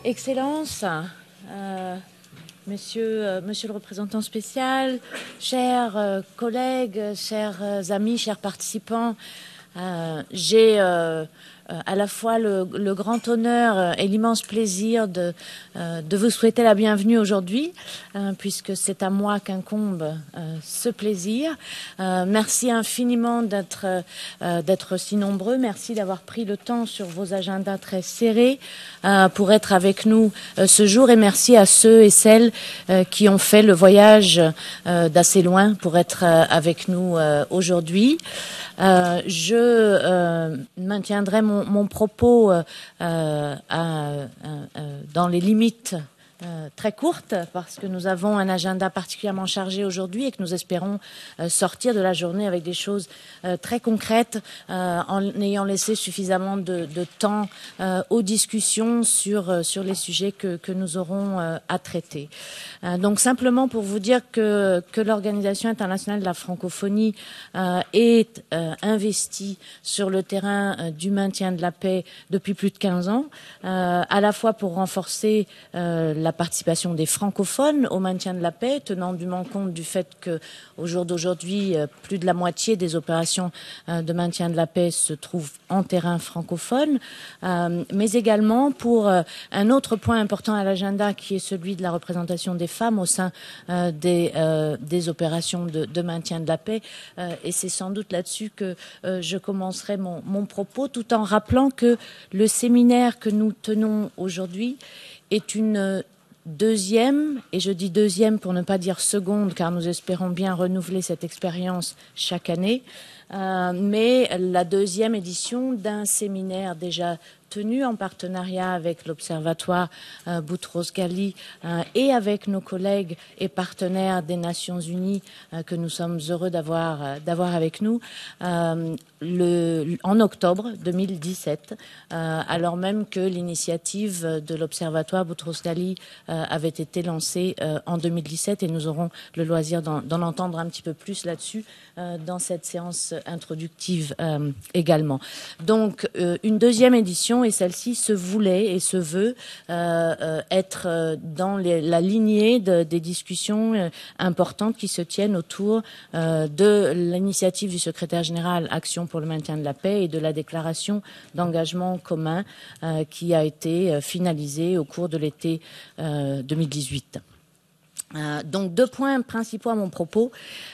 Excellences, monsieur le représentant spécial, chers collègues, chers amis, chers participants, j'ai à la fois le grand honneur et l'immense plaisir de vous souhaiter la bienvenue aujourd'hui, puisque c'est à moi qu'incombe ce plaisir. Merci infiniment d'être si nombreux. Merci d'avoir pris le temps sur vos agendas très serrés pour être avec nous ce jour. Et merci à ceux et celles qui ont fait le voyage d'assez loin pour être avec nous aujourd'hui. Je maintiendrai mon propos dans les limites très courtes, parce que nous avons un agenda particulièrement chargé aujourd'hui et que nous espérons sortir de la journée avec des choses très concrètes, en ayant laissé suffisamment de temps aux discussions sur les sujets que nous aurons à traiter. Donc simplement pour vous dire que l'Organisation internationale de la francophonie est investie sur le terrain du maintien de la paix depuis plus de 15 ans, à la fois pour renforcer la participation des francophones au maintien de la paix, tenant dûment compte du fait que, au jour d'aujourd'hui, plus de la moitié des opérations de maintien de la paix se trouvent en terrain francophone, mais également pour un autre point important à l'agenda, qui est celui de la représentation des femmes au sein des opérations de maintien de la paix. Et c'est sans doute là-dessus que je commencerai mon propos, tout en rappelant que le séminaire que nous tenons aujourd'hui est une deuxième, et je dis deuxième pour ne pas dire seconde, car nous espérons bien renouveler cette expérience chaque année, mais la deuxième édition d'un séminaire déjà tenu en partenariat avec l'Observatoire Boutros-Ghali et avec nos collègues et partenaires des Nations Unies que nous sommes heureux d'avoir avec nous en octobre 2017, alors même que l'initiative de l'Observatoire Boutros-Ghali avait été lancée en 2017, et nous aurons le loisir d'en entendre un petit peu plus là-dessus dans cette séance introductive également. Donc une deuxième édition, et celle-ci se voulait et se veut être dans la lignée des discussions importantes qui se tiennent autour de l'initiative du secrétaire général Action pour le maintien de la paix et de la déclaration d'engagement commun qui a été finalisée au cours de l'été 2018. Donc deux points principaux à mon propos.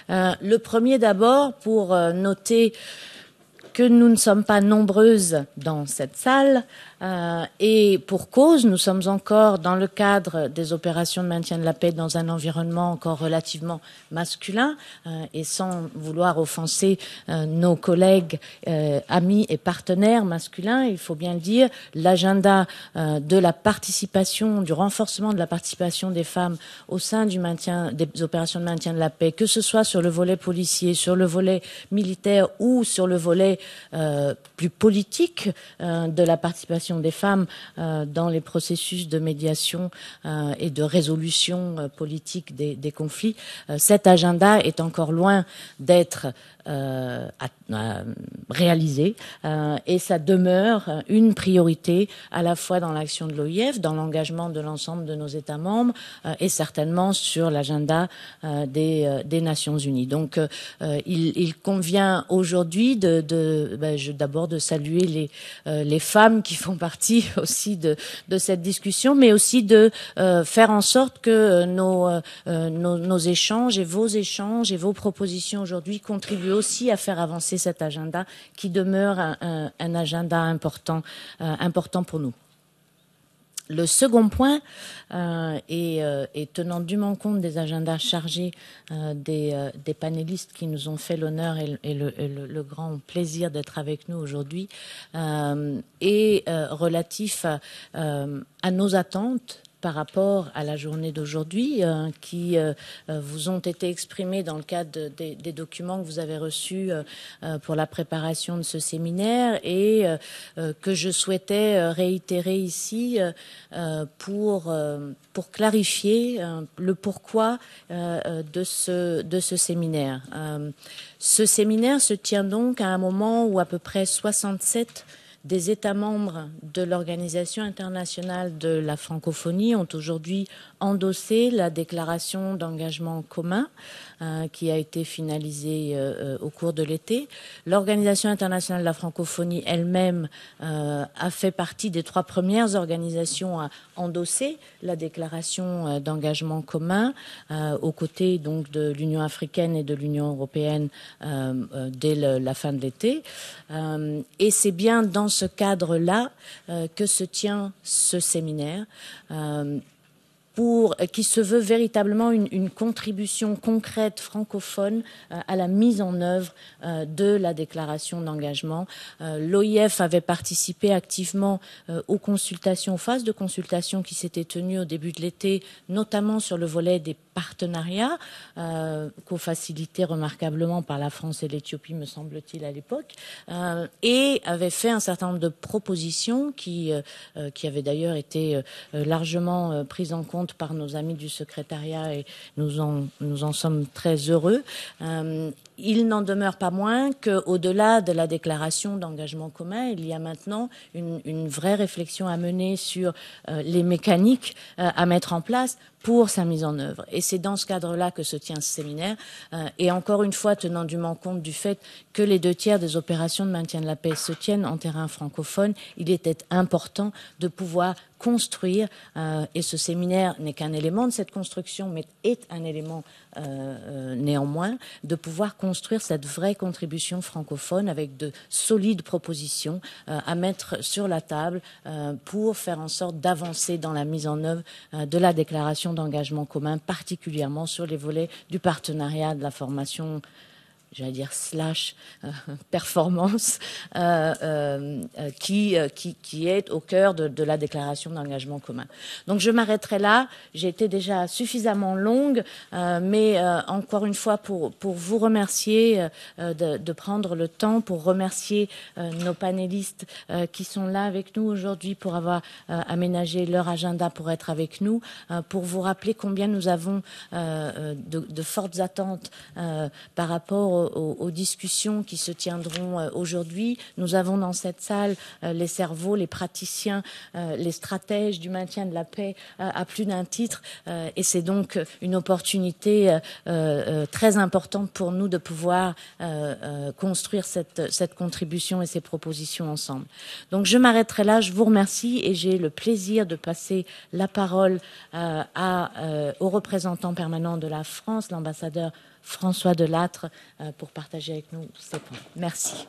Le premier d'abord pour noter que nous ne sommes pas nombreuses dans cette salle, et pour cause, nous sommes encore dans le cadre des opérations de maintien de la paix dans un environnement encore relativement masculin, et sans vouloir offenser nos collègues, amis et partenaires masculins, il faut bien le dire, l'agenda de la participation, du renforcement de la participation des femmes au sein du maintien des opérations de maintien de la paix, que ce soit sur le volet policier, sur le volet militaire ou sur le volet plus politique de la participation des femmes dans les processus de médiation et de résolution politique des conflits. Cet agenda est encore loin d'être réalisé, et ça demeure une priorité à la fois dans l'action de l'OIF, dans l'engagement de l'ensemble de nos États membres, et certainement sur l'agenda des Nations Unies. Donc il convient aujourd'hui d'abord de saluer les femmes qui font partie aussi de cette discussion, mais aussi de faire en sorte que nos échanges et vos propositions aujourd'hui contribuent aussi à faire avancer cet agenda qui demeure un agenda important pour nous. Le second point, et tenant dûment compte des agendas chargés des panélistes qui nous ont fait l'honneur et le grand plaisir d'être avec nous aujourd'hui, est relatif à nos attentes par rapport à la journée d'aujourd'hui, qui vous ont été exprimés dans le cadre des documents que vous avez reçus pour la préparation de ce séminaire, et que je souhaitais réitérer ici pour clarifier le pourquoi de ce séminaire. Ce séminaire se tient donc à un moment où à peu près 67 des États membres de l'Organisation internationale de la francophonie ont aujourd'hui endossé la déclaration d'engagement commun qui a été finalisée au cours de l'été. L'Organisation internationale de la francophonie elle-même a fait partie des 3 premières organisations à endosser la déclaration d'engagement commun aux côtés donc de l'Union africaine et de l'Union européenne dès la fin de l'été. Et c'est bien dans ce cadre-là que se tient ce séminaire qui se veut véritablement une contribution concrète francophone à la mise en œuvre de la déclaration d'engagement. L'OIF avait participé activement aux phases de consultation qui s'étaient tenues au début de l'été, notamment sur le volet des partenariats, co-facilités remarquablement par la France et l'Éthiopie, me semble-t-il, à l'époque, et avait fait un certain nombre de propositions qui avaient d'ailleurs été largement prises en compte par nos amis du secrétariat et nous en sommes très heureux. Il n'en demeure pas moins qu'au-delà de la déclaration d'engagement commun, il y a maintenant une vraie réflexion à mener sur les mécaniques à mettre en place pour sa mise en œuvre. Et c'est dans ce cadre-là que se tient ce séminaire. Et encore une fois, tenant dûment compte du fait que les 2/3 des opérations de maintien de la paix se tiennent en terrain francophone, il était important de pouvoir construire, et ce séminaire n'est qu'un élément de cette construction, mais est un élément néanmoins, de pouvoir construire cette vraie contribution francophone avec de solides propositions à mettre sur la table pour faire en sorte d'avancer dans la mise en œuvre de la déclaration d'engagement commun, particulièrement sur les volets du partenariat, de la formation, j'allais dire performance, qui est au cœur de la déclaration d'engagement commun. Donc je m'arrêterai là. J'ai été déjà suffisamment longue, mais encore une fois pour vous remercier de prendre le temps, pour remercier nos panélistes qui sont là avec nous aujourd'hui pour avoir aménagé leur agenda pour être avec nous, pour vous rappeler combien nous avons de fortes attentes par rapport aux discussions qui se tiendront aujourd'hui. Nous avons dans cette salle les cerveaux, les praticiens, les stratèges du maintien de la paix à plus d'un titre. Et c'est donc une opportunité très importante pour nous de pouvoir construire cette contribution et ces propositions ensemble. Donc je m'arrêterai là. Je vous remercie et j'ai le plaisir de passer la parole au représentant permanent de la France, l'ambassadeur François Delattre, pour partager avec nous ces points. Merci.